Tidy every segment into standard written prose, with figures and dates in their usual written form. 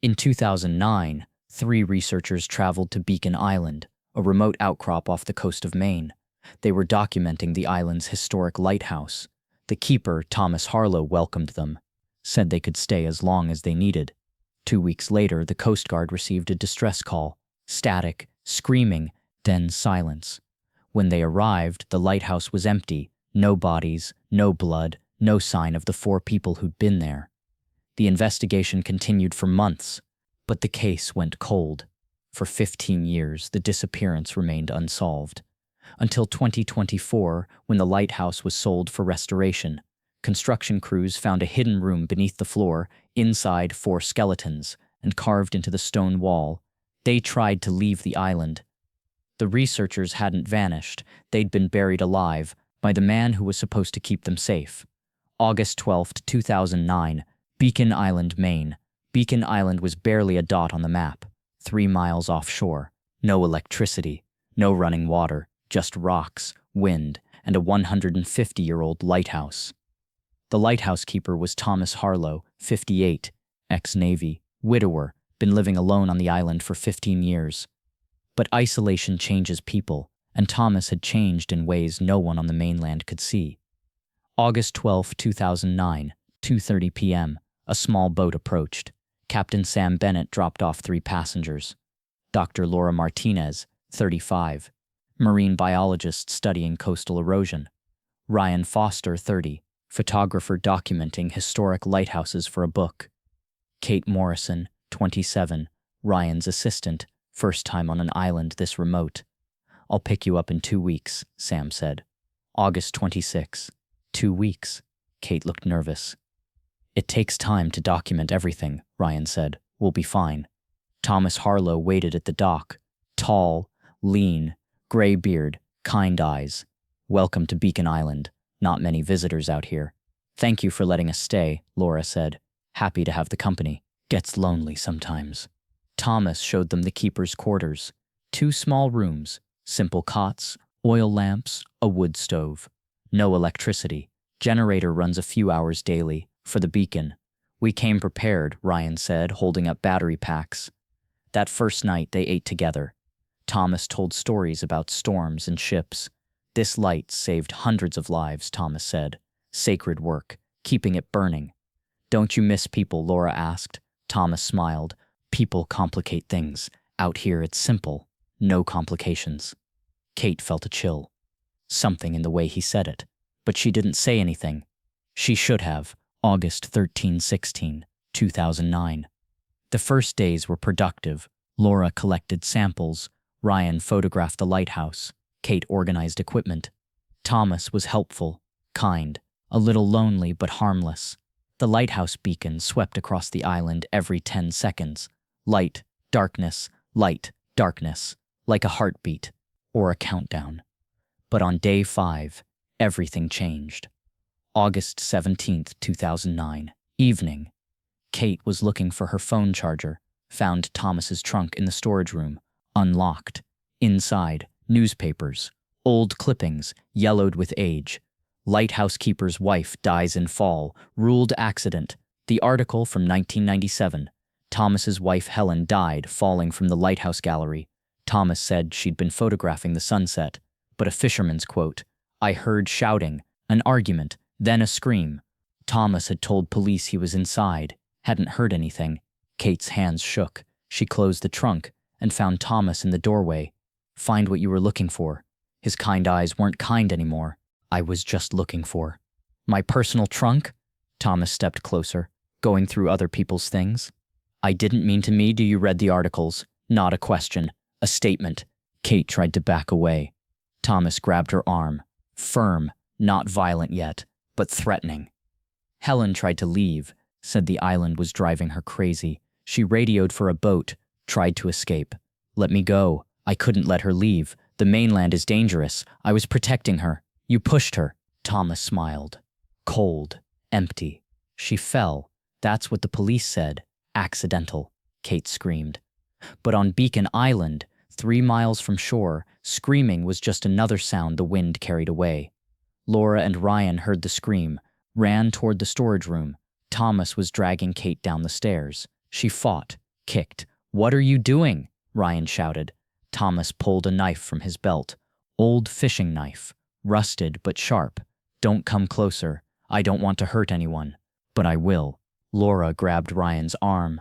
In 2009, three researchers traveled to Beacon Island, a remote outcrop off the coast of Maine. They were documenting the island's historic lighthouse. The keeper, Thomas Harlow, welcomed them, said they could stay as long as they needed. 2 weeks later, the Coast Guard received a distress call. Static, screaming, then silence. When they arrived, the lighthouse was empty. No bodies, no blood, no sign of the four people who'd been there. The investigation continued for months, but the case went cold. For 15 years, the disappearance remained unsolved. Until 2024, when the lighthouse was sold for restoration. Construction crews found a hidden room beneath the floor, inside 4 skeletons, and carved into the stone wall. They tried to leave the island. The researchers hadn't vanished. They'd been buried alive by the man who was supposed to keep them safe. August 12, 2009, Beacon Island, Maine. Beacon Island was barely a dot on the map, 3 miles offshore. No electricity, no running water, just rocks, wind, and a 150-year-old lighthouse. The lighthouse keeper was Thomas Harlow, 58, ex-Navy, widower, been living alone on the island for 15 years. But isolation changes people, and Thomas had changed in ways no one on the mainland could see. August 12, 2009, 2:30 p.m., a small boat approached. Captain Sam Bennett dropped off 3 passengers. Dr. Laura Martinez, 35, marine biologist studying coastal erosion. Ryan Foster, 30, photographer documenting historic lighthouses for a book. Kate Morrison, 27, Ryan's assistant, first time on an island this remote. "I'll pick you up in 2 weeks," Sam said. August 26, 2 weeks. Kate looked nervous. "It takes time to document everything," Ryan said. "We'll be fine." Thomas Harlow waited at the dock. Tall, lean, gray beard, kind eyes. "Welcome to Beacon Island. Not many visitors out here." "Thank you for letting us stay," Laura said. "Happy to have the company. Gets lonely sometimes." Thomas showed them the keeper's quarters. 2 small rooms, simple cots, oil lamps, a wood stove. No electricity. Generator runs a few hours daily. For the beacon. "We came prepared," Ryan said, holding up battery packs. That first night they ate together. Thomas told stories about storms and ships. "This light saved hundreds of lives," Thomas said. "Sacred work, keeping it burning." "Don't you miss people?" Laura asked. Thomas smiled. "People complicate things. Out here it's simple. No complications." Kate felt a chill. Something in the way he said it. But she didn't say anything. She should have. August 13-16, 2009. The first days were productive. Laura collected samples. Ryan photographed the lighthouse. Kate organized equipment. Thomas was helpful, kind, a little lonely but harmless. The lighthouse beacon swept across the island every 10 seconds. Light, darkness, like a heartbeat or a countdown. But on day 5, everything changed. August 17, 2009, evening. Kate was looking for her phone charger, found Thomas's trunk in the storage room, unlocked. Inside, newspapers, old clippings, yellowed with age. "Lighthouse keeper's wife dies in fall, ruled accident." The article from 1997. Thomas's wife Helen died falling from the lighthouse gallery. Thomas said she'd been photographing the sunset. But a fisherman's quote, "I heard shouting, an argument, then a scream." Thomas had told police he was inside, hadn't heard anything. Kate's hands shook. She closed the trunk and found Thomas in the doorway. "Find what you were looking for." His kind eyes weren't kind anymore. "I was just looking for." "My personal trunk?" Thomas stepped closer, going through other people's things. "I didn't mean to me. Do you read the articles?" Not a question, a statement. Kate tried to back away. Thomas grabbed her arm. Firm, not violent yet, but threatening. Helen tried to leave, said the island was driving her crazy. She radioed for a boat, tried to escape. "Let me go. I couldn't let her leave. The mainland is dangerous. I was protecting her. You pushed her." Thomas smiled. Cold, empty. "She fell. That's what the police said. Accidental," Kate screamed. But on Beacon Island, 3 miles from shore, screaming was just another sound the wind carried away. Laura and Ryan heard the scream, ran toward the storage room. Thomas was dragging Kate down the stairs. She fought, kicked. "What are you doing?" Ryan shouted. Thomas pulled a knife from his belt. Old fishing knife. Rusted but sharp. "Don't come closer. I don't want to hurt anyone." "But I will." Laura grabbed Ryan's arm.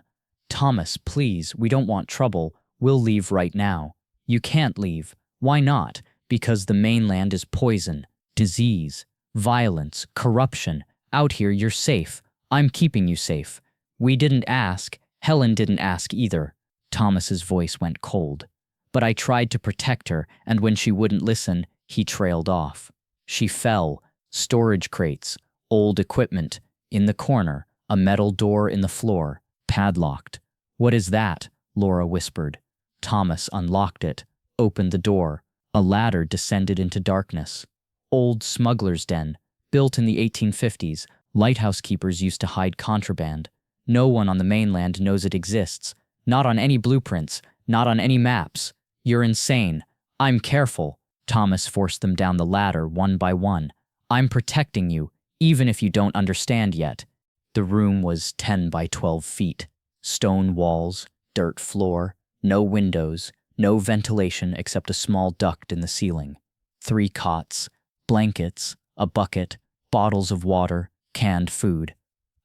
"Thomas, please, we don't want trouble. We'll leave right now." "You can't leave." "Why not?" "Because the mainland is poison, disease, violence, corruption. Out here you're safe. I'm keeping you safe." "We didn't ask. Helen didn't ask either." Thomas's voice went cold. "But I tried to protect her, and when she wouldn't listen," he trailed off. "She fell. Storage crates, old equipment. In the corner, a metal door in the floor, padlocked." "What is that?" Laura whispered. Thomas unlocked it, opened the door. A ladder descended into darkness. Old smuggler's den, built in the 1850s. Lighthouse keepers used to hide contraband. No one on the mainland knows it exists. Not on any blueprints, not on any maps. "You're insane." "I'm careful." Thomas forced them down the ladder one by one. "I'm protecting you, even if you don't understand yet." The room was 10 by 12 feet. Stone walls, dirt floor, no windows, no ventilation except a small duct in the ceiling. 3 cots, blankets, a bucket, bottles of water, canned food.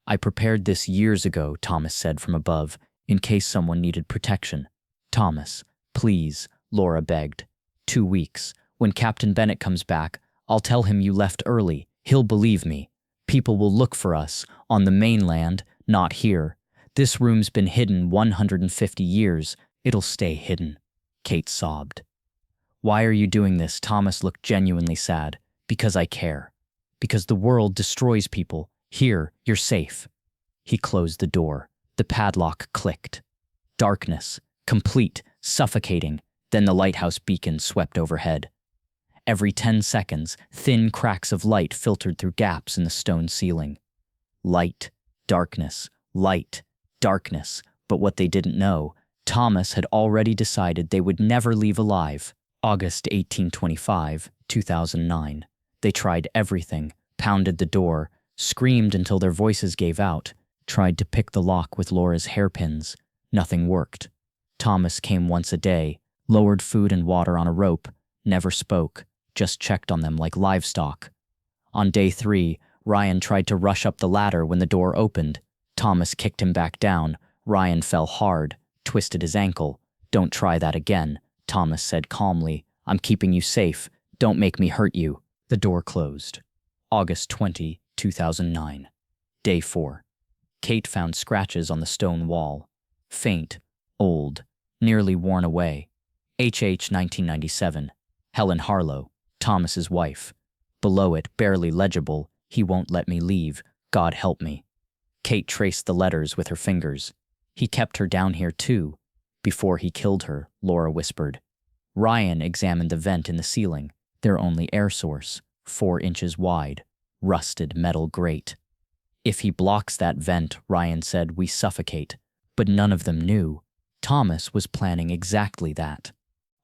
"I prepared this years ago," Thomas said from above, "in case someone needed protection." "Thomas, please," Laura begged. 2 weeks. When Captain Bennett comes back, I'll tell him you left early. He'll believe me. People will look for us, on the mainland, not here. This room's been hidden 150 years. It'll stay hidden." Kate sobbed. "Why are you doing this?" Thomas looked genuinely sad. "Because I care. Because the world destroys people. Here, you're safe." He closed the door. The padlock clicked. Darkness, complete, suffocating. Then the lighthouse beacon swept overhead. Every 10 seconds, thin cracks of light filtered through gaps in the stone ceiling. Light, darkness, light, darkness. But what they didn't know, Thomas had already decided they would never leave alive. August 1825, 2009. They tried everything, pounded the door, screamed until their voices gave out, tried to pick the lock with Laura's hairpins. Nothing worked. Thomas came once a day, lowered food and water on a rope, never spoke, just checked on them like livestock. On day 3, Ryan tried to rush up the ladder when the door opened. Thomas kicked him back down. Ryan fell hard, twisted his ankle. "Don't try that again," Thomas said calmly. "I'm keeping you safe. Don't make me hurt you." The door closed. August 20, 2009. Day 4. Kate found scratches on the stone wall. Faint, old, nearly worn away. HH 1997. Helen Harlow, Thomas's wife. Below it, barely legible, "He won't let me leave. God help me." Kate traced the letters with her fingers. "He kept her down here too." "Before he killed her," Laura whispered. Ryan examined the vent in the ceiling, their only air source, 4 inches wide, rusted metal grate. "If he blocks that vent," Ryan said, "we suffocate." But none of them knew. Thomas was planning exactly that.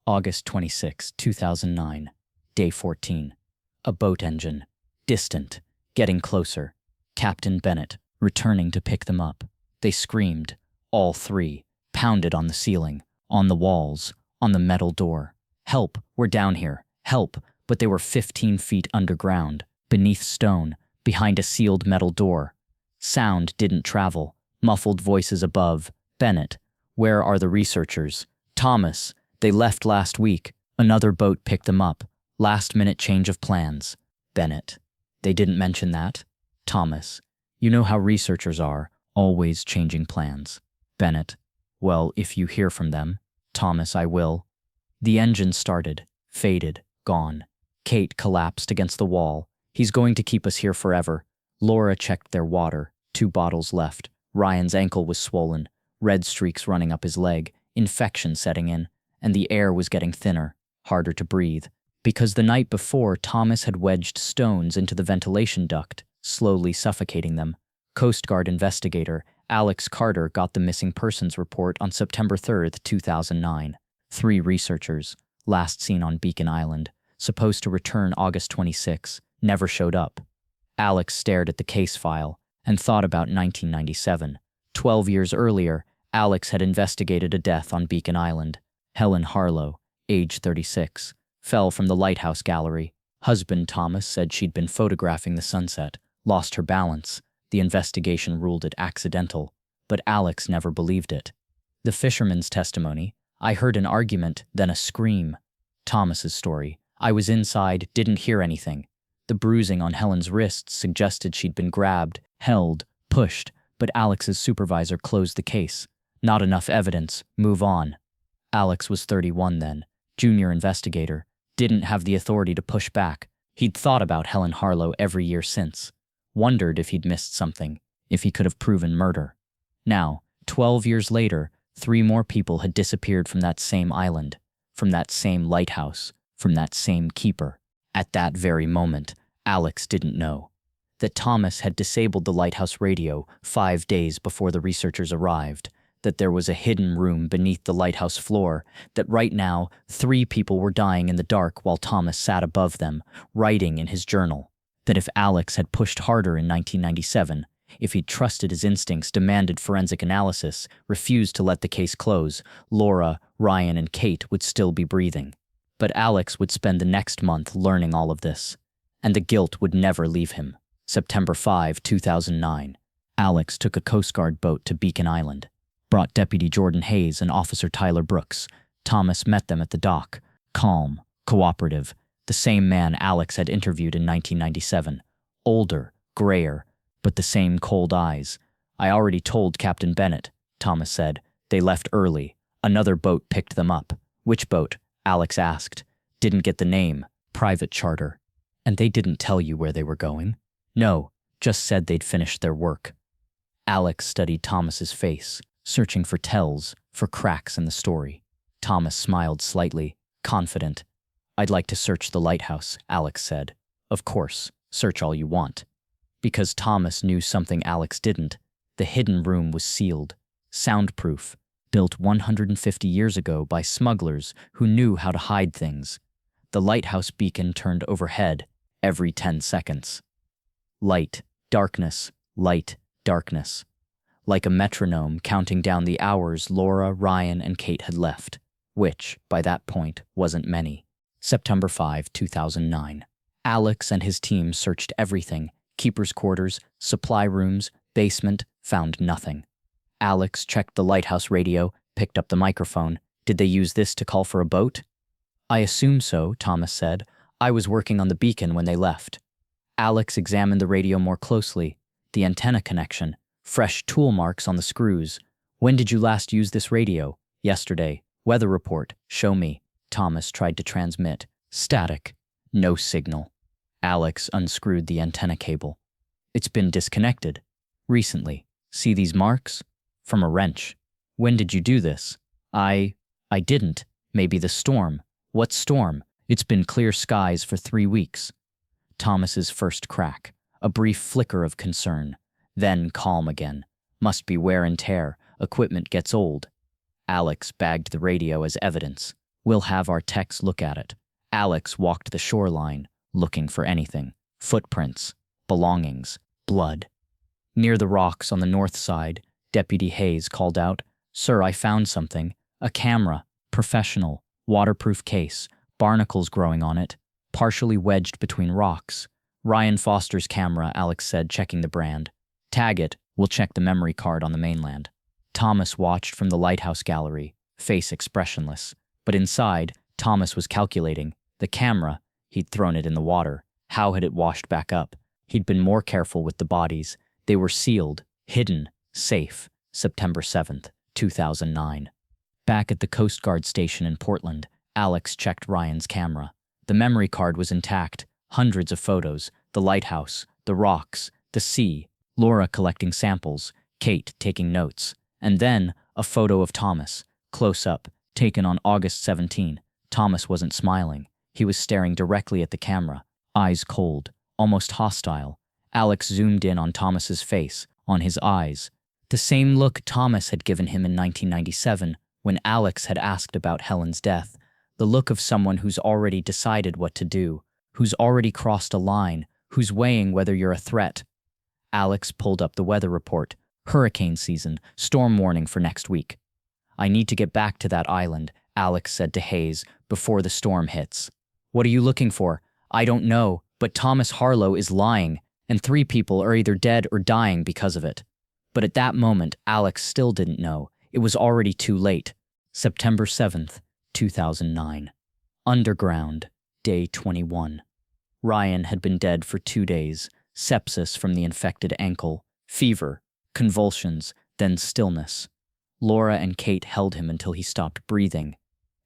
August 26, 2009. Day 14. A boat engine. Distant. Getting closer. Captain Bennett, returning to pick them up. They screamed. All 3. Pounded on the ceiling, on the walls, on the metal door. "Help, we're down here. Help." But they were 15 feet underground, beneath stone, behind a sealed metal door. Sound didn't travel. Muffled voices above. "Bennett, where are the researchers?" "Thomas, they left last week." Another boat picked them up. Last-minute change of plans. Bennett, "They didn't mention that." Thomas, "You know how researchers are, always changing plans." Bennett, "Well, if you hear from them." Thomas, "I will." The engine started, faded, gone. Kate collapsed against the wall. "He's going to keep us here forever." Laura checked their water. 2 bottles left. Ryan's ankle was swollen, red streaks running up his leg, infection setting in, and the air was getting thinner, harder to breathe. Because the night before, Thomas had wedged stones into the ventilation duct, slowly suffocating them. Coast Guard investigator Alex Carter got the missing persons report on September 3, 2009. 3 researchers, last seen on Beacon Island, supposed to return August 26, never showed up. Alex stared at the case file and thought about 1997. 12 years earlier, Alex had investigated a death on Beacon Island. Helen Harlow, age 36, fell from the lighthouse gallery. Husband Thomas said she'd been photographing the sunset, lost her balance. The investigation ruled it accidental, but Alex never believed it. The fisherman's testimony: I heard an argument, then a scream. Thomas's story: I was inside, didn't hear anything. The bruising on Helen's wrists suggested she'd been grabbed, held, pushed, but Alex's supervisor closed the case. Not enough evidence, move on. Alex was 31 then, junior investigator, didn't have the authority to push back. He'd thought about Helen Harlow every year since, wondered if he'd missed something, if he could have proven murder. Now, 12 years later, 3 more people had disappeared from that same island, from that same lighthouse, from that same keeper. At that very moment, Alex didn't know that Thomas had disabled the lighthouse radio 5 days before the researchers arrived, that there was a hidden room beneath the lighthouse floor, that right now 3 people were dying in the dark while Thomas sat above them, writing in his journal, that if Alex had pushed harder in 1997, if he'd trusted his instincts, demanded forensic analysis, refused to let the case close, Laura, Ryan, and Kate would still be breathing. But Alex would spend the next month learning all of this, and the guilt would never leave him. September 5, 2009. Alex took a Coast Guard boat to Beacon Island, brought Deputy Jordan Hayes and Officer Tyler Brooks. Thomas met them at the dock, calm, cooperative, the same man Alex had interviewed in 1997. Older, grayer, but the same cold eyes. I already told Captain Bennett, Thomas said. They left early. Another boat picked them up. Which boat? Alex asked. Didn't get the name. Private charter. And they didn't tell you where they were going? No, just said they'd finished their work. Alex studied Thomas's face, searching for tells, for cracks in the story. Thomas smiled slightly, confident. I'd like to search the lighthouse, Alex said. Of course, search all you want. Because Thomas knew something Alex didn't. The hidden room was sealed, soundproof, built 150 years ago by smugglers who knew how to hide things. The lighthouse beacon turned overhead every 10 seconds. Light, darkness, light, darkness. Like a metronome counting down the hours Laura, Ryan, and Kate had left, which, by that point, wasn't many. September 5, 2009. Alex and his team searched everything: keeper's quarters, supply rooms, basement, found nothing. Alex checked the lighthouse radio, picked up the microphone. Did they use this to call for a boat? I assume so, Thomas said. I was working on the beacon when they left. Alex examined the radio more closely. The antenna connection, fresh tool marks on the screws. When did you last use this radio? Yesterday. Weather report. Show me. Thomas tried to transmit. Static. No signal. Alex unscrewed the antenna cable. It's been disconnected. Recently. See these marks? From a wrench. When did you do this? I didn't. Maybe the storm. What storm? It's been clear skies for 3 weeks. Thomas's first crack. A brief flicker of concern. Then calm again. Must be wear and tear. Equipment gets old. Alex bagged the radio as evidence. We'll have our techs look at it. Alex walked the shoreline, looking for anything. Footprints. Belongings. Blood. Near the rocks on the north side, Deputy Hayes called out, Sir, I found something. A camera. Professional. Waterproof case. Barnacles growing on it. Partially wedged between rocks. Ryan Foster's camera, Alex said, checking the brand. Tag it. We'll check the memory card on the mainland. Thomas watched from the lighthouse gallery, face expressionless. But inside, Thomas was calculating. The camera, he'd thrown it in the water. How had it washed back up? He'd been more careful with the bodies. They were sealed, hidden, safe. September 7th, 2009. Back at the Coast Guard station in Portland, Alex checked Ryan's camera. The memory card was intact. Hundreds of photos. The lighthouse, the rocks, the sea, Laura collecting samples, Kate taking notes. And then, a photo of Thomas, close up, taken on August 17. Thomas wasn't smiling. He was staring directly at the camera, eyes cold, almost hostile. Alex zoomed in on Thomas's face, on his eyes. The same look Thomas had given him in 1997 when Alex had asked about Helen's death. The look of someone who's already decided what to do, who's already crossed a line, who's weighing whether you're a threat. Alex pulled up the weather report. Hurricane season, storm warning for next week. I need to get back to that island, Alex said to Hayes, before the storm hits. What are you looking for? I don't know, but Thomas Harlow is lying, and 3 people are either dead or dying because of it. But at that moment, Alex still didn't know. It was already too late. September 7th, 2009. Underground, day 21. Ryan had been dead for 2 days, sepsis from the infected ankle, fever, convulsions, then stillness. Laura and Kate held him until he stopped breathing.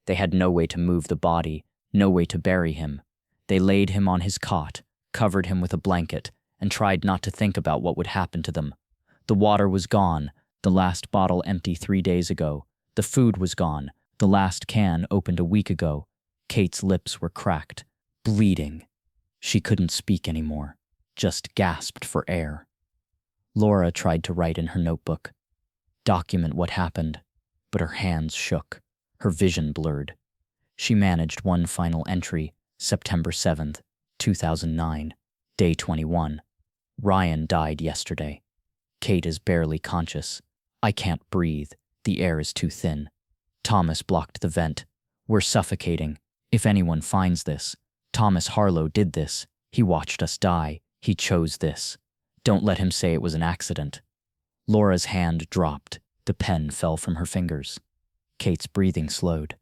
They had no way to move the body, no way to bury him. They laid him on his cot, covered him with a blanket, and tried not to think about what would happen to them. The water was gone, the last bottle empty 3 days ago. The food was gone, the last can opened a week ago. Kate's lips were cracked, bleeding. She couldn't speak anymore, just gasped for air. Laura tried to write in her notebook, document what happened, but her hands shook, her vision blurred. She managed one final entry, September 7th, 2009, day 21. Ryan died yesterday. Kate is barely conscious. I can't breathe. The air is too thin. Thomas blocked the vent. We're suffocating. If anyone finds this, Thomas Harlow did this. He watched us die. He chose this. Don't let him say it was an accident. Laura's hand dropped. The pen fell from her fingers. Kate's breathing slowed.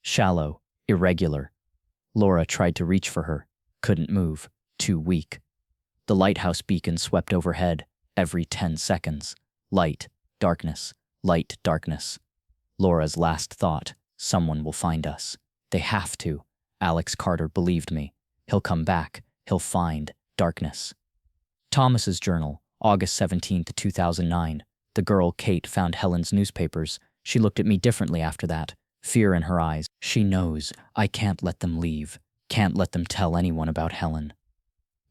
Shallow, irregular. Laura tried to reach for her. Couldn't move. Too weak. The lighthouse beacon swept overhead every 10 seconds. Light, darkness, light, darkness. Laura's last thought, someone will find us. They have to. Alex Carter believed me. He'll come back. He'll find darkness. Thomas's journal, August 17th, 2009. The girl Kate found Helen's newspapers. She looked at me differently after that, fear in her eyes. She knows I can't let them leave. Can't let them tell anyone about Helen.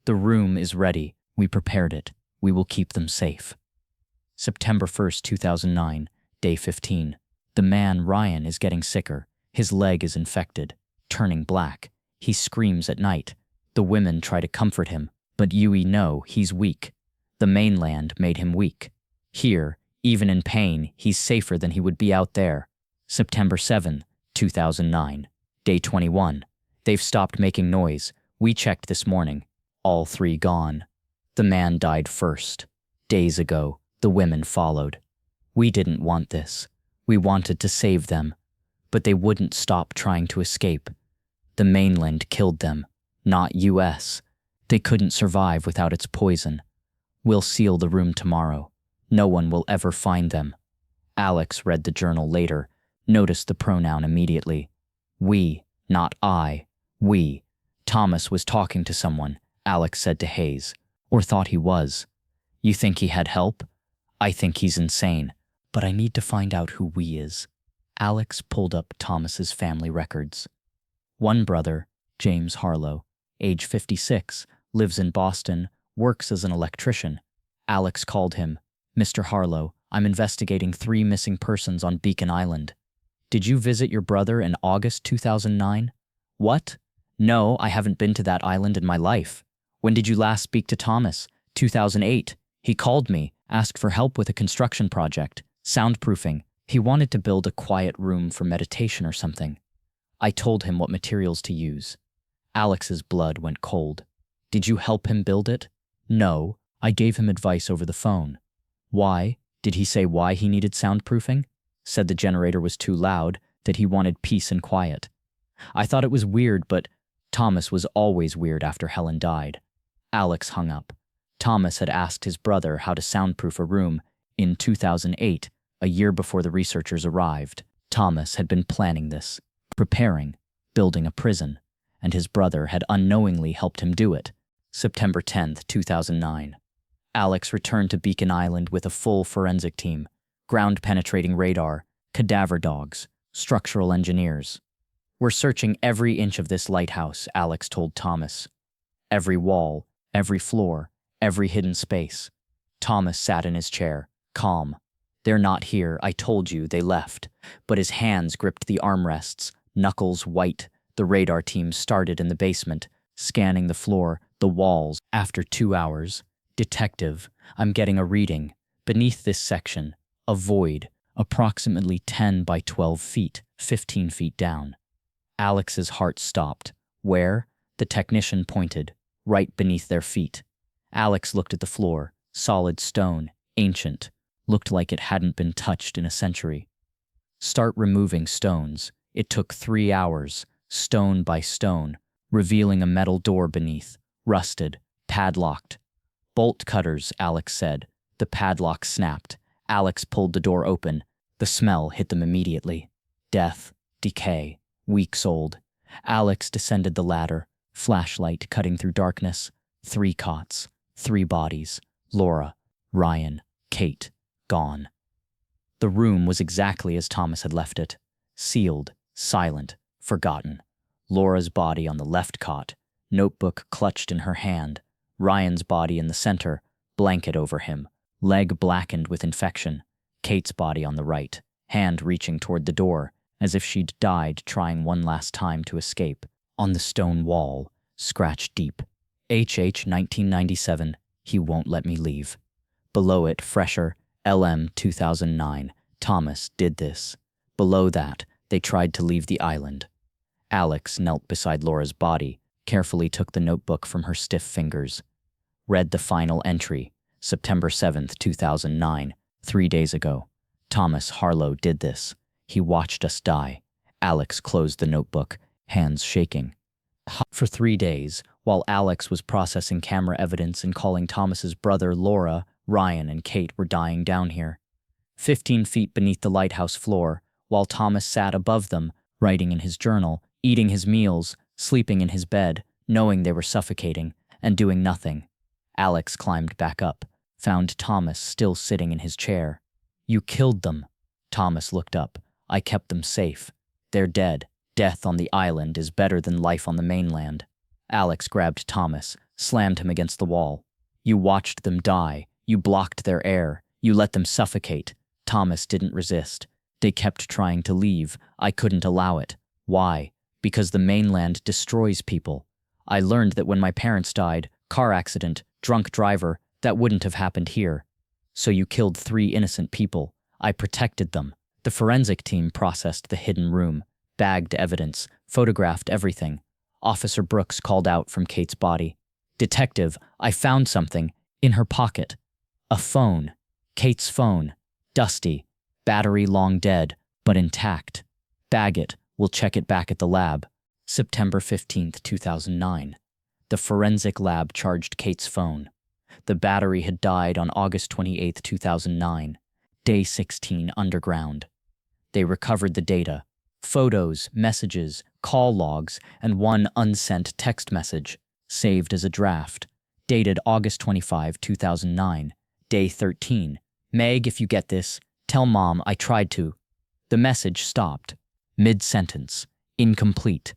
The room is ready. We prepared it. We will keep them safe. September 1st, 2009, day 15. The man, Ryan, is getting sicker. His leg is infected, turning black. He screams at night. The women try to comfort him, but Yui know he's weak. The mainland made him weak. Here, even in pain, he's safer than he would be out there. September 7, 2009, day 21. They've stopped making noise. We checked this morning. All 3 gone. The man died first. Days ago, the women followed. We didn't want this. We wanted to save them. But they wouldn't stop trying to escape. The mainland killed them, not US. They couldn't survive without its poison. We'll seal the room tomorrow. No one will ever find them. Alex read the journal later, noticed the pronoun immediately. We, not I. We. Thomas was talking to someone, Alex said to Hayes, or thought he was. You think he had help? I think he's insane, but I need to find out who we is. Alex pulled up Thomas's family records. One brother, James Harlow, age 56, lives in Boston, works as an electrician. Alex called him, Mr. Harlow, I'm investigating 3 missing persons on Beacon Island. Did you visit your brother in August 2009? What? No, I haven't been to that island in my life. When did you last speak to Thomas? 2008. He called me, asked for help with a construction project, soundproofing. He wanted to build a quiet room for meditation or something. I told him what materials to use. Alex's blood went cold. Did you help him build it? No, I gave him advice over the phone. Why? Did he say why he needed soundproofing? Said the generator was too loud, that he wanted peace and quiet. I thought it was weird, but Thomas was always weird after Helen died. Alex hung up. Thomas had asked his brother how to soundproof a room in 2008, a year before the researchers arrived. Thomas had been planning this, preparing, building a prison, and his brother had unknowingly helped him do it. September 10th, 2009. Alex returned to Beacon Island with a full forensic team, ground-penetrating radar, cadaver dogs, structural engineers. We're searching every inch of this lighthouse, Alex told Thomas. Every wall, every floor, every hidden space. Thomas sat in his chair, calm. They're not here, I told you, they left. But his hands gripped the armrests, knuckles white. The radar team started in the basement, scanning the floor, the walls. After 2 hours, Detective, I'm getting a reading. Beneath this section, a void, approximately 10 by 12 feet, 15 feet down. Alex's heart stopped. Where? The technician pointed. Right beneath their feet. Alex looked at the floor. Solid stone, ancient. Looked like it hadn't been touched in a century. Start removing stones. It took 3 hours, stone by stone, revealing a metal door beneath, rusted, padlocked. Bolt cutters, Alex said. The padlock snapped. Alex pulled the door open. The smell hit them immediately. Death, decay, weeks old. Alex descended the ladder, flashlight cutting through darkness. 3 cots, 3 bodies. Laura, Ryan, Kate, gone. The room was exactly as Thomas had left it. Sealed, silent, forgotten. Laura's body on the left cot, notebook clutched in her hand. Ryan's body in the center, blanket over him, leg blackened with infection. Kate's body on the right, hand reaching toward the door, as if she'd died trying one last time to escape. On the stone wall, scratched deep. HH 1997, he won't let me leave. Below it, fresher, LM 2009, Thomas did this. Below that, they tried to leave the island. Alex knelt beside Laura's body, carefully took the notebook from her stiff fingers. Read the final entry, September 7th, 2009, 3 days ago. Thomas Harlow did this. He watched us die. Alex closed the notebook, hands shaking. For 3 days, while Alex was processing camera evidence and calling Thomas's brother, Laura, Ryan, and Kate were dying down here. 15 feet beneath the lighthouse floor, while Thomas sat above them, writing in his journal, eating his meals, sleeping in his bed, knowing they were suffocating, and doing nothing. Alex climbed back up, found Thomas still sitting in his chair. You killed them. Thomas looked up. I kept them safe. They're dead. Death on the island is better than life on the mainland. Alex grabbed Thomas, slammed him against the wall. You watched them die. You blocked their air. You let them suffocate. Thomas didn't resist. They kept trying to leave. I couldn't allow it. Why? Because the mainland destroys people. I learned that when my parents died, car accident, drunk driver, that wouldn't have happened here. So you killed 3 innocent people. I protected them. The forensic team processed the hidden room, bagged evidence, photographed everything. Officer Brooks called out from Kate's body. Detective, I found something. In her pocket. A phone. Kate's phone. Dusty. Battery long dead, but intact. Bag it. We'll check it back at the lab. September 15th, 2009. The forensic lab charged Kate's phone. The battery had died on August 28th, 2009. Day 16 underground. They recovered the data. Photos, messages, call logs, and 1 unsent text message, saved as a draft. Dated August 25, 2009. Day 13. Meg, if you get this, tell Mom I tried to. The message stopped. Mid-sentence. Incomplete.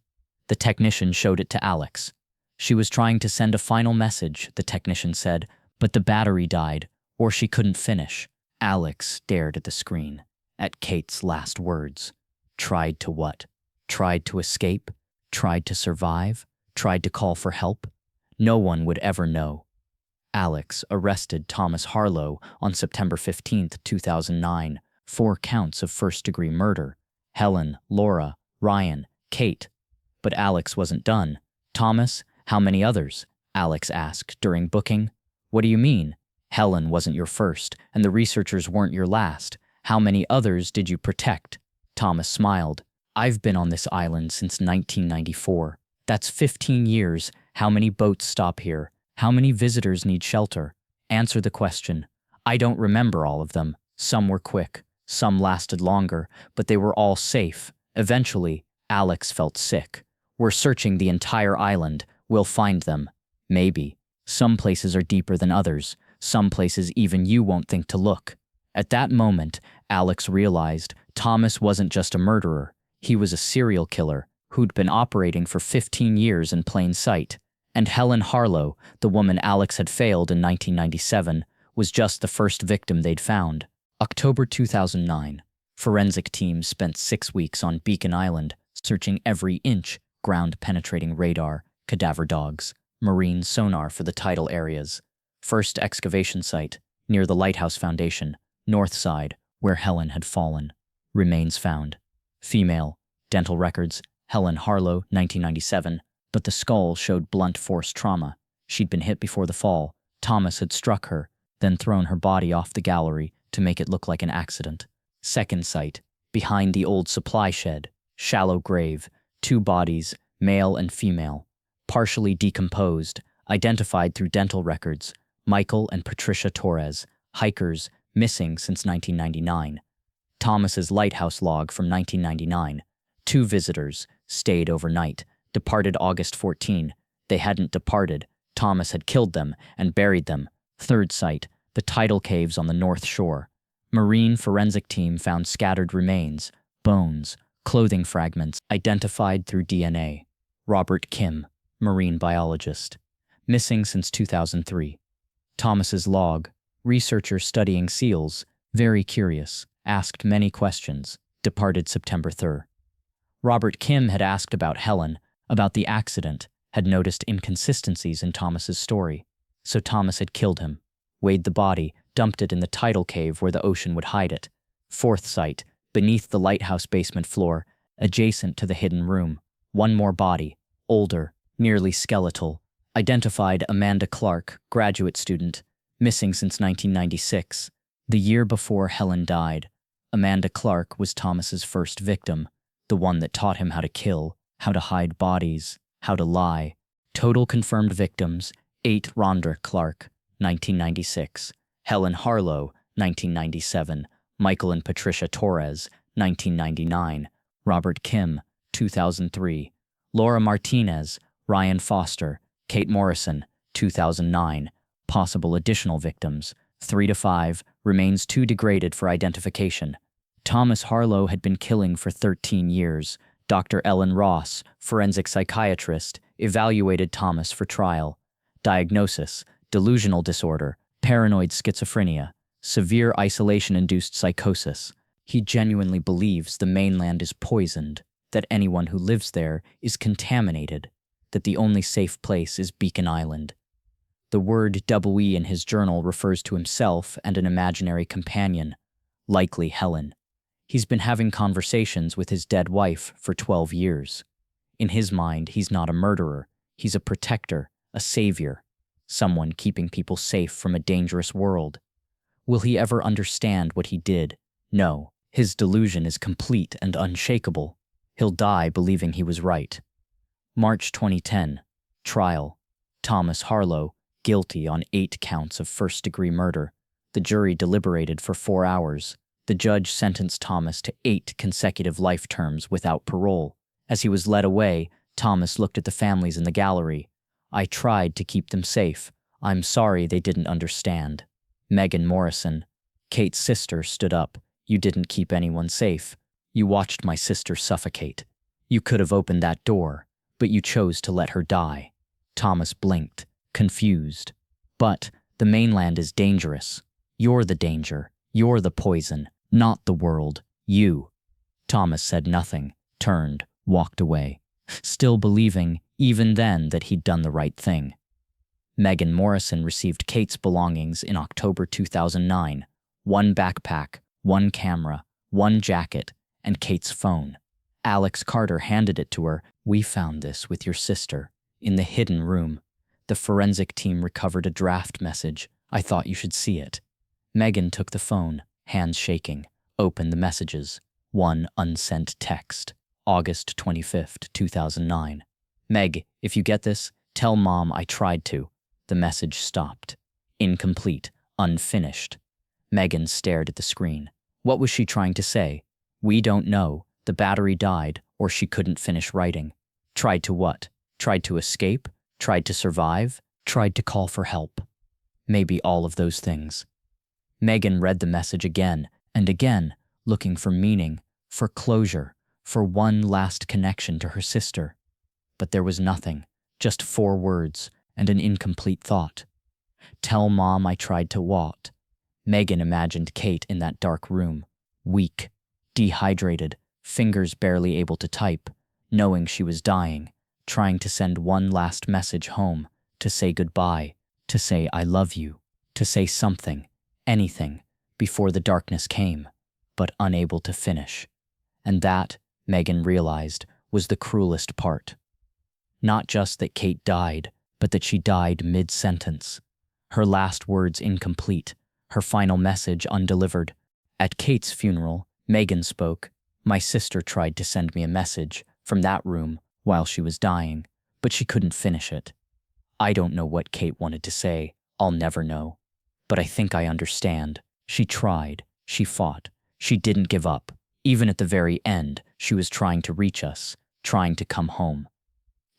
The technician showed it to Alex. She was trying to send a final message, the technician said, but the battery died, or she couldn't finish. Alex stared at the screen, at Kate's last words. Tried to what? Tried to escape? Tried to survive? Tried to call for help? No one would ever know. Alex arrested Thomas Harlow on September 15, 2009, 4 counts of first-degree murder. Helen, Laura, Ryan, Kate. But Alex wasn't done. Thomas, how many others? Alex asked during booking. What do you mean? Helen wasn't your first, and the researchers weren't your last. How many others did you protect? Thomas smiled. I've been on this island since 1994. That's 15 years. How many boats stop here? How many visitors need shelter? Answer the question. I don't remember all of them. Some were quick. Some lasted longer, but they were all safe. Eventually, Alex felt sick. We're searching the entire island. We'll find them. Maybe. Some places are deeper than others. Some places even you won't think to look. At that moment, Alex realized Thomas wasn't just a murderer. He was a serial killer who'd been operating for 15 years in plain sight. And Helen Harlow, the woman Alex had failed in 1997, was just the first victim they'd found. October 2009. Forensic teams spent 6 weeks on Beacon Island, searching every inch, ground-penetrating radar, cadaver dogs, marine sonar for the tidal areas. First excavation site, near the Lighthouse Foundation, north side, where Helen had fallen. Remains found. Female. Dental records. Helen Harlow, 1997, but the skull showed blunt force trauma. She'd been hit before the fall. Thomas had struck her, then thrown her body off the gallery to make it look like an accident. Second site. Behind the old supply shed. Shallow grave. 2 bodies, male and female. Partially decomposed. Identified through dental records. Michael and Patricia Torres. Hikers. Missing since 1999. Thomas's lighthouse log from 1999. 2 visitors. Stayed overnight. Departed August 14. They hadn't departed. Thomas had killed them and buried them. Third site. The tidal caves on the north shore. Marine forensic team found scattered remains, bones, clothing fragments identified through DNA. Robert Kim, marine biologist. Missing since 2003. Thomas's log. Researcher studying seals. Very curious. Asked many questions. Departed September 3rd. Robert Kim had asked about Helen, about the accident, had noticed inconsistencies in Thomas's story. So Thomas had killed him, weighed the body, dumped it in the tidal cave where the ocean would hide it. Fourth site, beneath the lighthouse basement floor, adjacent to the hidden room. 1 more body, older, nearly skeletal. Identified Amanda Clark, graduate student, missing since 1996, the year before Helen died. Amanda Clark was Thomas's first victim, the one that taught him how to kill, how to hide bodies, how to lie. Total confirmed victims: 8. Rhonda Clark, 1996. Helen Harlow, 1997. Michael and Patricia Torres, 1999. Robert Kim, 2003. Laura Martinez, Ryan Foster, Kate Morrison, 2009. Possible additional victims: 3 to 5. Remains too degraded for identification. Thomas Harlow had been killing for 13 years. Dr. Ellen Ross, forensic psychiatrist, evaluated Thomas for trial. Diagnosis: delusional disorder, paranoid schizophrenia, severe isolation-induced psychosis. He genuinely believes the mainland is poisoned, that anyone who lives there is contaminated, that the only safe place is Beacon Island. The word "we" in his journal refers to himself and an imaginary companion, likely Helen. He's been having conversations with his dead wife for 12 years. In his mind, he's not a murderer. He's a protector, a savior, someone keeping people safe from a dangerous world. Will he ever understand what he did? No. His delusion is complete and unshakable. He'll die believing he was right. March 2010. Trial. Thomas Harlow, guilty on 8 counts of first-degree murder. The jury deliberated for 4 hours. The judge sentenced Thomas to 8 consecutive life terms without parole. As he was led away, Thomas looked at the families in the gallery. "I tried to keep them safe. I'm sorry they didn't understand." Megan Morrison, Kate's sister, stood up. "You didn't keep anyone safe. You watched my sister suffocate. You could have opened that door, but you chose to let her die." Thomas blinked, confused. "But the mainland is dangerous. You're the danger. You're the poison. Not the world. You." Thomas said nothing, turned, walked away, still believing, even then, that he'd done the right thing. Megan Morrison received Kate's belongings in October 2009. 1 backpack, 1 camera, 1 jacket, and Kate's phone. Alex Carter handed it to her. "We found this with your sister, in the hidden room. The forensic team recovered a draft message. I thought you should see it." Megan took the phone, hands shaking, opened the messages. 1 unsent text. August 25th, 2009. "Meg, if you get this, tell Mom I tried to." The message stopped. Incomplete, unfinished. Megan stared at the screen. What was she trying to say? We don't know. The battery died, or she couldn't finish writing. Tried to what? Tried to escape? Tried to survive? Tried to call for help? Maybe all of those things. Megan read the message again and again, looking for meaning, for closure, for one last connection to her sister. But there was nothing, just 4 words and an incomplete thought. Tell Mom I tried to what? Megan imagined Kate in that dark room, weak, dehydrated, fingers barely able to type, knowing she was dying, trying to send one last message home, to say goodbye, to say I love you, to say something, anything, before the darkness came, but unable to finish. And that, Megan realized, was the cruelest part. Not just that Kate died, but that she died mid-sentence. Her last words incomplete, her final message undelivered. At Kate's funeral, Megan spoke. "My sister tried to send me a message from that room while she was dying, but she couldn't finish it. I don't know what Kate wanted to say. I'll never know. But I think I understand. She tried. She fought. She didn't give up. Even at the very end, she was trying to reach us, trying to come home.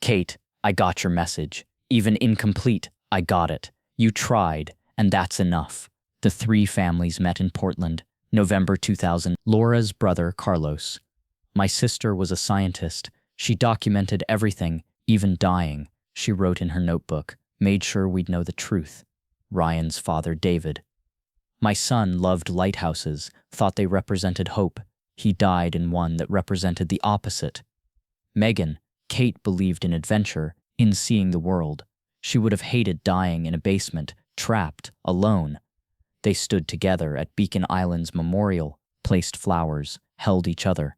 Kate, I got your message. Even incomplete, I got it. You tried, and that's enough." The three families met in Portland, November 2000. Laura's brother, Carlos. "My sister was a scientist. She documented everything, even dying," she wrote in her notebook, "made sure we'd know the truth." Ryan's father, David. "My son loved lighthouses, thought they represented hope. He died in one that represented the opposite." Megan, Kate believed in adventure, in seeing the world. She would have hated dying in a basement, trapped, alone. They stood together at Beacon Island's memorial, placed flowers, held each other.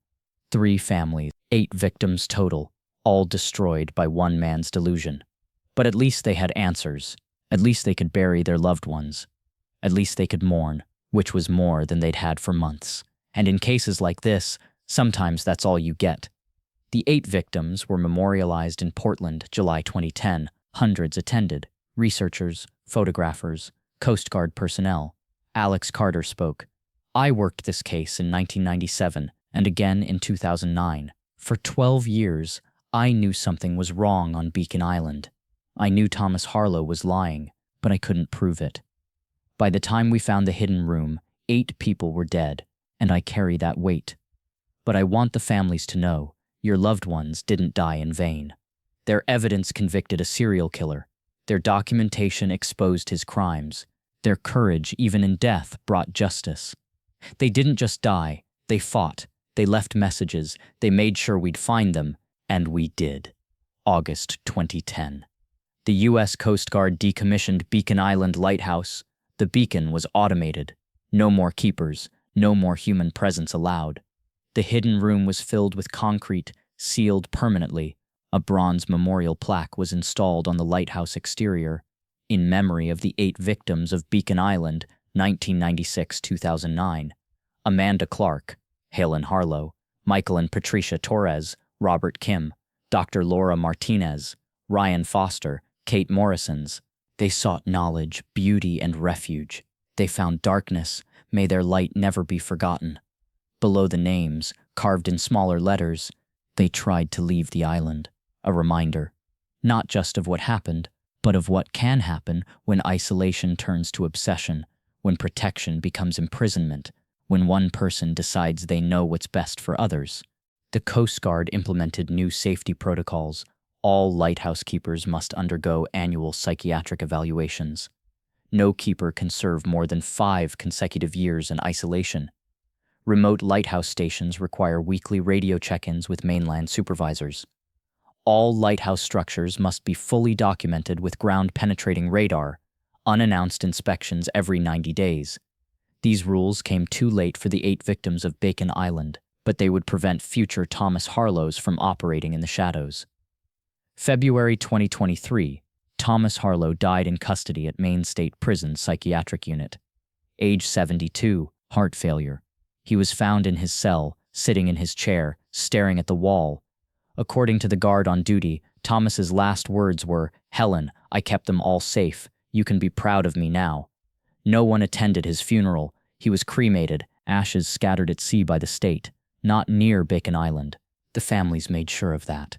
3 families, 8 victims total, all destroyed by one man's delusion. But at least they had answers. At least they could bury their loved ones. At least they could mourn, which was more than they'd had for months. And in cases like this, sometimes that's all you get. The 8 victims were memorialized in Portland, July 2010. Hundreds attended: researchers, photographers, Coast Guard personnel. Alex Carter spoke. "I worked this case in 1997 and again in 2009. For 12 years, I knew something was wrong on Beacon Island. I knew Thomas Harlow was lying, but I couldn't prove it. By the time we found the hidden room, 8 people were dead, and I carry that weight. But I want the families to know, your loved ones didn't die in vain. Their evidence convicted a serial killer. Their documentation exposed his crimes. Their courage, even in death, brought justice. They didn't just die, they fought. They left messages. They made sure we'd find them, and we did." August 2010. The U.S. Coast Guard decommissioned Beacon Island Lighthouse. The beacon was automated. No more keepers, no more human presence allowed. The hidden room was filled with concrete, sealed permanently. A bronze memorial plaque was installed on the lighthouse exterior, in memory of the 8 victims of Beacon Island, 1996-2009. Amanda Clark, Helen Harlow, Michael and Patricia Torres, Robert Kim, Dr. Laura Martinez, Ryan Foster, Kate Morrisons. They sought knowledge, beauty, and refuge. They found darkness. May their light never be forgotten. Below the names, carved in smaller letters, they tried to leave the island. A reminder, not just of what happened, but of what can happen when isolation turns to obsession, when protection becomes imprisonment, when one person decides they know what's best for others. The Coast Guard implemented new safety protocols. All lighthouse keepers must undergo annual psychiatric evaluations. No keeper can serve more than 5 consecutive years in isolation. Remote lighthouse stations require weekly radio check-ins with mainland supervisors. All lighthouse structures must be fully documented with ground-penetrating radar, unannounced inspections every 90 days. These rules came too late for the 8 victims of Beacon Island, but they would prevent future Thomas Harlows from operating in the shadows. February 2023, Thomas Harlow died in custody at Maine State Prison Psychiatric Unit. Age 72, heart failure. He was found in his cell, sitting in his chair, staring at the wall. According to the guard on duty, Thomas's last words were, "Helen, I kept them all safe. You can be proud of me now." No one attended his funeral. He was cremated, ashes scattered at sea by the state, not near Beacon Island. The families made sure of that.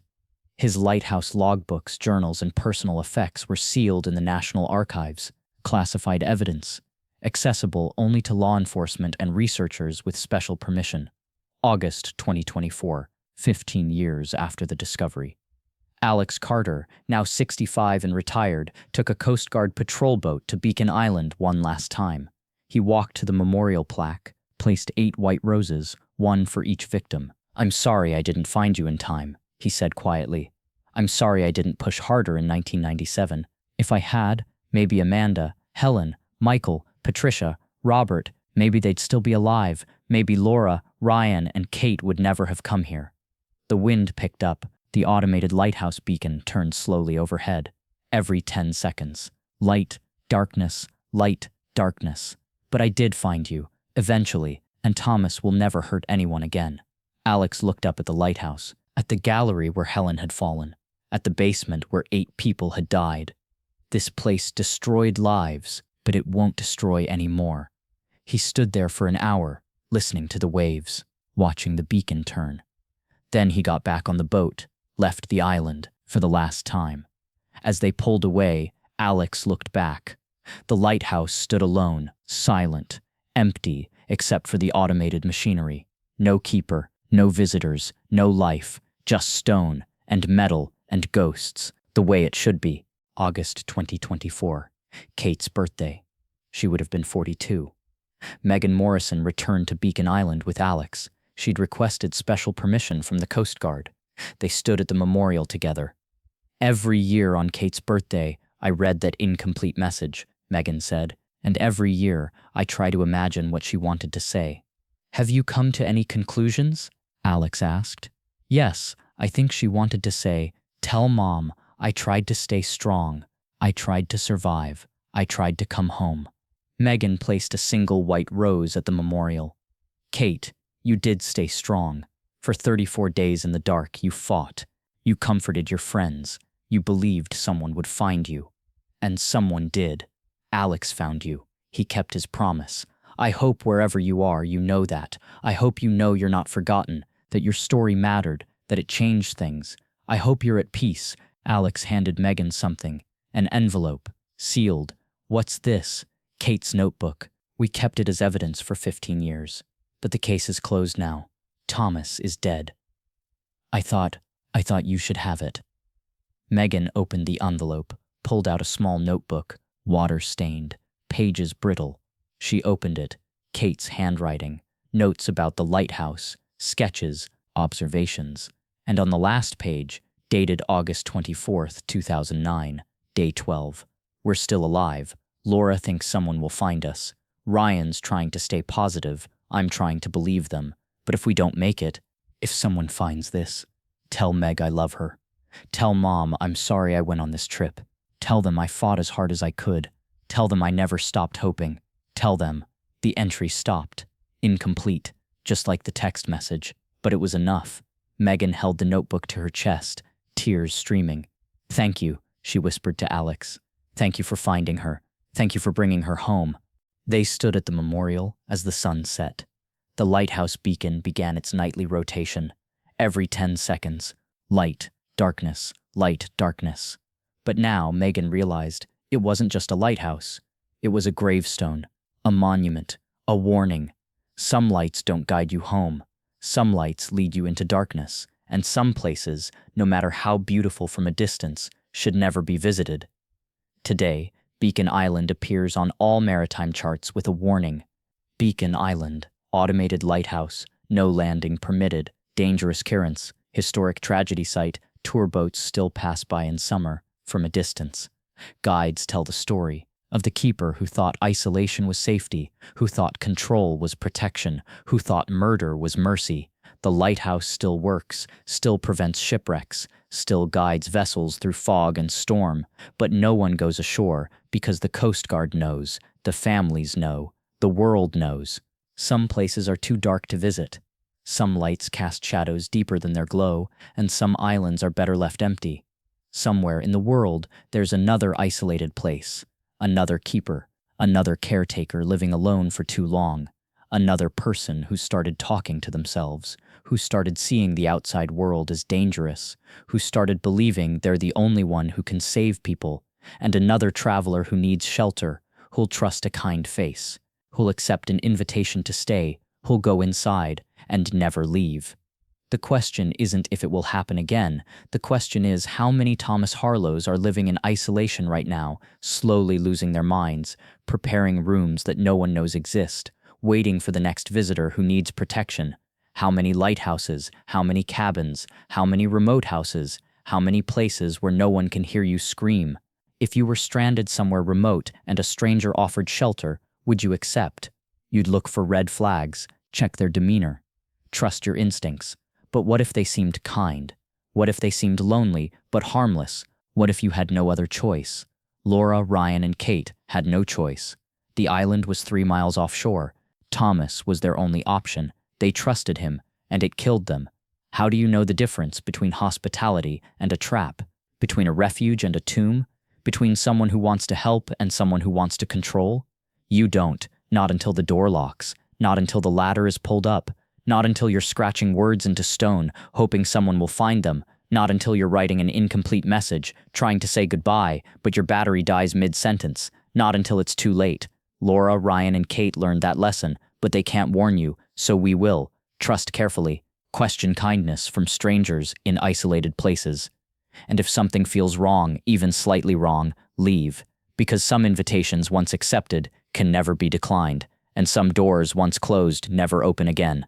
His lighthouse logbooks, journals, and personal effects were sealed in the National Archives, classified evidence, accessible only to law enforcement and researchers with special permission. August 2024. 15 years after the discovery. Alex Carter, now 65 and retired, took a Coast Guard patrol boat to Beacon Island one last time. He walked to the memorial plaque, placed 8 white roses, 1 for each victim. "I'm sorry I didn't find you in time," he said quietly. "I'm sorry I didn't push harder in 1997. If I had, maybe Amanda, Helen, Michael, Patricia, Robert, maybe they'd still be alive. Maybe Laura, Ryan, and Kate would never have come here. The wind picked up. The automated lighthouse beacon turned slowly overhead. Every 10 seconds. Light, darkness, light, darkness. But I did find you, eventually, and Thomas will never hurt anyone again. Alex looked up at the lighthouse, at the gallery where Helen had fallen, at the basement where 8 people had died. This place destroyed lives, but it won't destroy any more. He stood there for an hour, listening to the waves, watching the beacon turn. Then he got back on the boat, left the island for the last time. As they pulled away, Alex looked back. The lighthouse stood alone, silent, empty, except for the automated machinery. No keeper, no visitors, no life, just stone and metal and ghosts, the way it should be. August 2024, Kate's birthday. She would have been 42. Megan Morrison returned to Beacon Island with Alex. She'd requested special permission from the Coast Guard. They stood at the memorial together. Every year on Kate's birthday, I read that incomplete message, Megan said, and every year I try to imagine what she wanted to say. Have you come to any conclusions? Alex asked. Yes, I think she wanted to say, tell Mom, I tried to stay strong. I tried to survive. I tried to come home. Megan placed a single white rose at the memorial. Kate, you did stay strong. For 34 days in the dark, you fought. You comforted your friends. You believed someone would find you. And someone did. Alex found you. He kept his promise. I hope wherever you are, you know that. I hope you know you're not forgotten, that your story mattered, that it changed things. I hope you're at peace. Alex handed Megan something. An envelope. Sealed. What's this? Kate's notebook. We kept it as evidence for 15 years. But the case is closed now. Thomas is dead. I thought you should have it. Megan opened the envelope, pulled out a small notebook, water-stained, pages brittle. She opened it. Kate's handwriting, notes about the lighthouse, sketches, observations. And on the last page, dated August 24th, 2009, day 12. We're still alive. Laura thinks someone will find us. Ryan's trying to stay positive. I'm trying to believe them. But if we don't make it, if someone finds this, tell Meg I love her. Tell Mom I'm sorry I went on this trip. Tell them I fought as hard as I could. Tell them I never stopped hoping. Tell them. The entry stopped. Incomplete, just like the text message. But it was enough. Megan held the notebook to her chest, tears streaming. Thank you, she whispered to Alex. Thank you for finding her. Thank you for bringing her home. They stood at the memorial as the sun set. The lighthouse beacon began its nightly rotation. Every 10 seconds, light, darkness, light, darkness. But now Megan realized it wasn't just a lighthouse. It was a gravestone, a monument, a warning. Some lights don't guide you home. Some lights lead you into darkness, and some places, no matter how beautiful from a distance, should never be visited. Today, Beacon Island appears on all maritime charts with a warning. Beacon Island, automated lighthouse, no landing permitted, dangerous currents, historic tragedy site, tour boats still pass by in summer, from a distance. Guides tell the story of the keeper who thought isolation was safety, who thought control was protection, who thought murder was mercy. The lighthouse still works, still prevents shipwrecks, still guides vessels through fog and storm, but no one goes ashore because the Coast Guard knows, the families know, the world knows. Some places are too dark to visit. Some lights cast shadows deeper than their glow, and some islands are better left empty. Somewhere in the world, there's another isolated place, another keeper, another caretaker living alone for too long, another person who started talking to themselves, who started seeing the outside world as dangerous, who started believing they're the only one who can save people, and another traveler who needs shelter, who'll trust a kind face, who'll accept an invitation to stay, who'll go inside and never leave. The question isn't if it will happen again. The question is how many Thomas Harlows are living in isolation right now, slowly losing their minds, preparing rooms that no one knows exist, waiting for the next visitor who needs protection. How many lighthouses, how many cabins, how many remote houses, how many places where no one can hear you scream. If you were stranded somewhere remote and a stranger offered shelter, Would you accept? You'd look for red flags, check their demeanor, trust your instincts. But what if they seemed kind? What if they seemed lonely, but harmless? What if you had no other choice? Laura, Ryan, and Kate had no choice. The island was 3 miles offshore. Thomas was their only option. They trusted him, and it killed them. How do you know the difference between hospitality and a trap? Between a refuge and a tomb? Between someone who wants to help and someone who wants to control? You don't, not until the door locks, not until the ladder is pulled up, not until you're scratching words into stone, hoping someone will find them, not until you're writing an incomplete message, trying to say goodbye, but your battery dies mid-sentence, not until it's too late. Laura, Ryan, and Kate learned that lesson, but they can't warn you, so we will. Trust carefully. Question kindness from strangers in isolated places. And if something feels wrong, even slightly wrong, leave. Because some invitations once accepted can never be declined, and some doors once closed never open again.